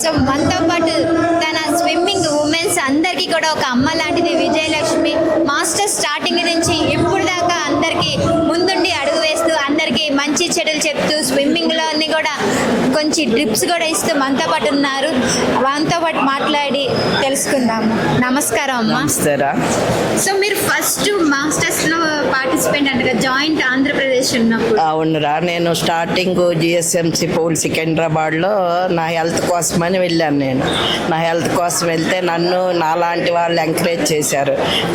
So మనతో పాటు తన స్విమ్మింగ్ ఉమెన్స్ అందరికీ కూడా ఒక అమ్మ లాంటిది విజయలక్ష్మి. మాస్టర్ స్టార్టింగ్ నుంచి ఇప్పుడు దాకా అందరికీ ముందుండి అడుగు వేస్తూ అందరికీ మంచి చెడులు చెప్తూ స్విమ్మింగ్లో అన్ని కూడా కొంచెం టిప్స్ కూడా ఇస్తూ మనతో పాటు ఉన్నారు. వాళ్ళతో పాటు మాట్లాడి తెలుసుకుందాము. నమస్కారం అమ్మ. సో మీరు ఫస్ట్ మాస్టర్స్లో పార్టిసిపేట్ అంటే జాయింట్ ఆంధ్రప్రదేశ్ ఉన్నప్పుడు? అవునురా, నేను స్టార్టింగ్ జిఎస్ఎంసి పూల్ సికింద్రాబాద్లో నా హెల్త్ కోసమని వెళ్ళాను. నేను నా హెల్త్ కోసం వెళ్తే నన్ను నాలాంటి వాళ్ళు ఎంకరేజ్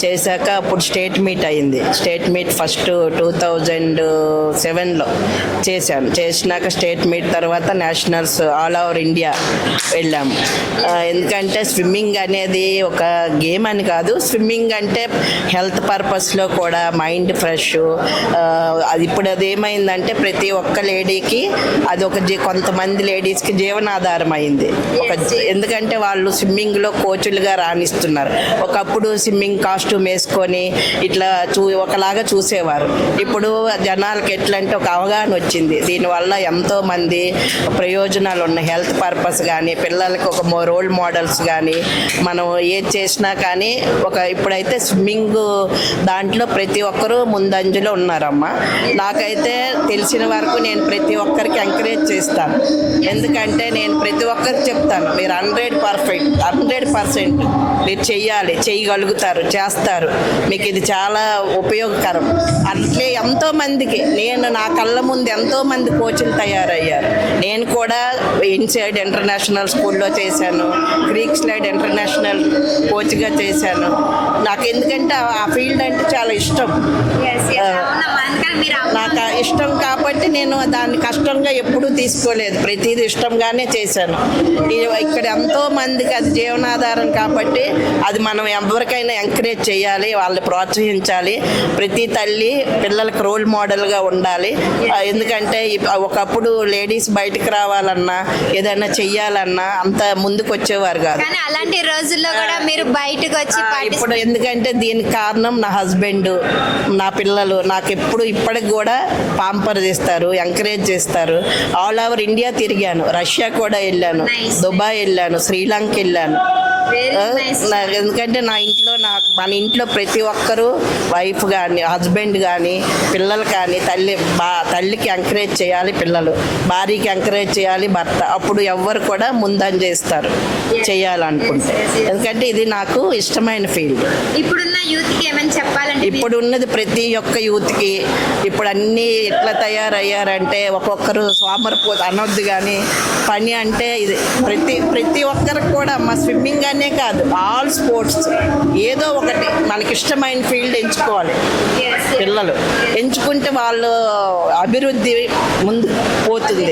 చేశాక అప్పుడు స్టేట్ మీట్ అయింది. స్టేట్ మీట్ ఫస్ట్ 2007లో చేసినాక స్టేట్ మీట్ తర్వాత నేషనల్స్ ఆల్ ఓవర్ ఇండియా వెళ్ళాము. ఎందుకంటే స్విమ్మింగ్ అనేది ఒక గేమ్ అని కాదు, స్విమ్మింగ్ అంటే హెల్త్ పర్పస్లో కూడా మైండ్ ఫ్రెష్. అది ఇప్పుడు అది ఏమైందంటే ప్రతి ఒక్క లేడీకి అది ఒక కొంతమంది లేడీస్కి జీవనాధారం అయింది. ఎందుకంటే వాళ్ళు స్విమ్మింగ్లో కోచులుగా రాణిస్తున్నారు. ఒకప్పుడు స్విమ్మింగ్ కాస్ట్యూమ్ వేసుకొని ఇట్లా ఒకలాగా చూసేవారు. ఇప్పుడు జనాలకి ఎట్లంటే ఒక అవగాహన వచ్చింది. దీనివల్ల ఎంతోమంది ప్రయోజనాలు ఉన్నాయి. హెల్త్ పర్పస్ కానీ పిల్లలకి ఒక రోల్ మోడల్స్ కానీ మనం ఏది చేసినా కానీ ఇప్పుడైతే స్విమ్మింగ్ దాంట్లో ప్రతి ఒక్కరూ ముందంజలో ఉన్నారమ్మా. నాకైతే తెలిసిన వరకు నేను ప్రతి ఒక్కరికి ఎంకరేజ్ చేస్తాను. ఎందుకంటే నేను ప్రతి ఒక్కరికి చెప్తాను, మీరు 100% మీరు చేయగలుగుతారు, చేస్తారు, మీకు ఇది చాలా ఉపయోగకరం. అట్లే ఎంతోమందికి నేను నా కళ్ళ ముందు ఎంతోమంది కోచ్లు తయారయ్యారు. నేను కూడా ఇన్సైడ్ ఇంటర్నేషనల్ స్కూల్లో చేశాను, క్రీక్ స్లైడ్ ఇంటర్నేషనల్ కోచ్గా చేశాను. నాకు ఎందుకంటే ఆ ఫీల్డ్ అంటే చాలా ఇష్టం. నాకు ఇష్టం కాబట్టి నేను దాన్ని కష్టంగా ఎప్పుడూ తీసుకోలేదు, ప్రతిదీ ఇష్టంగానే చేశాను. ఇక్కడ ఎంతో మందికి అది జీవనాధారం కాబట్టి అది మనం ఎవరికైనా ఎంకరేజ్ చేయాలి, వాళ్ళని ప్రోత్సహించాలి. ప్రతి తల్లి పిల్లలకి రోల్ మోడల్గా ఉండాలి. ఎందుకంటే ఒకప్పుడు లేడీస్ బయటకు రావాలన్నా ఏదైనా చెయ్యాలన్నా అంత ముందుకు వచ్చేవారు కాదు. అలాంటి రోజుల్లో కూడా మీరు బయటకు వచ్చి ఇప్పుడు ఎందుకంటే దీనికి కారణం నా హస్బెండ్, నా పిల్లలు నాకు ఇప్పటికి కూడా పాంపర్ చేస్తారు, ఎంకరేజ్ చేస్తారు. ఆల్ ఓవర్ ఇండియా తిరిగాను, రష్యా కూడా వెళ్ళాను, దుబాయ్ వెళ్ళాను, శ్రీలంక వెళ్ళాను. ఎందుకంటే మన ఇంట్లో ప్రతి ఒక్కరూ వైఫ్ కానీ హస్బెండ్ కానీ పిల్లలు కానీ తల్లికి ఎంకరేజ్ చేయాలి, పిల్లలు భార్యకి ఎంకరేజ్ చేయాలి, భర్త. అప్పుడు ఎవ్వరు కూడా ముందని చేస్తారు చేయాలనుకుంటే. ఎందుకంటే ఇది నాకు ఇష్టమైన ఫీల్డ్. ఇప్పుడున్న యూత్కి ఏమని చెప్పాలంటే? ఇప్పుడు ఉన్నది ప్రతి ఒక్క యూత్కి ఇప్పుడు అన్నీ ఎట్లా తయారయ్యారంటే ఒక్కొక్కరు సోమరిపోతు అనొద్దు, కానీ పని అంటే ఇది ప్రతి ఒక్కరికి కూడా మా స్విమ్మింగ్ అనే కాదు, ఆల్ స్పోర్ట్స్ ఏదో ఒకటి మనకి ఇష్టమైన ఫీల్డ్ ఎంచుకోవాలి. పిల్లలు ఎంచుకుంటే వాళ్ళు అభివృద్ధి ముందు పోతుంది.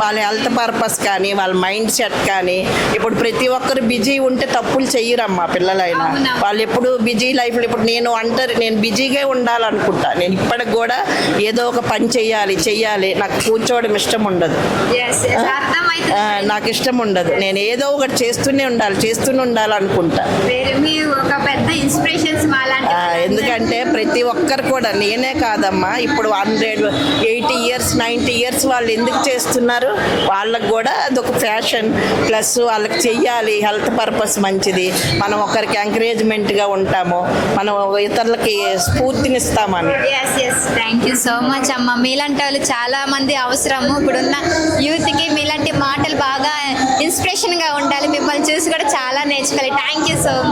వాళ్ళ హెల్త్ పర్పస్ కానీ వాళ్ళ మైండ్ సెట్ కానీ. ఇప్పుడు ప్రతి ఒక్కరు బిజీ ఉంటే తప్పులు చెయ్యరమ్మా పిల్లలైనా. వాళ్ళు ఎప్పుడు బిజీ లైఫ్లో ఇప్పుడు నేను బిజీగా ఉండాలనుకుంటా. నేను ఇప్పటికి కూడా ఏదో ఒక పని చెయ్యాలి. నాకు కూర్చోవడం ఇష్టం ఉండదు, నాకు ఇష్టం ఉండదు. నేను ఏదో ఒకటి చేస్తూనే ఉండాలనుకుంటా. ఎందుకంటే ప్రతి ఒక్కరు కూడా, నేనే కాదమ్మా, ఇప్పుడు 180 years 90 years వాళ్ళు ఎందుకు చేస్తున్నారు, వాళ్ళకు కూడా అదొక ఫ్యాషన్. ప్లస్ వాళ్ళకి చెయ్యాలి, హెల్త్ పర్పస్ మంచిది. మనం ఒకరికి ఎంకరేజ్మెంట్గా ఉంటాము, మనం ఇతరులకి స్ఫూర్తినిస్తామని. థ్యాంక్ యూ సో మచ్ అమ్మ. మీలాంటి వాళ్ళు చాలా మంది అవసరము. ఇప్పుడున్న యూత్కి మీలాంటి మాటలు బాగా ఇన్స్పిరేషన్గా ఉండాలి. మిమ్మల్ని చూసి కూడా చాలా నేర్చుకోవాలి. Thank you so much.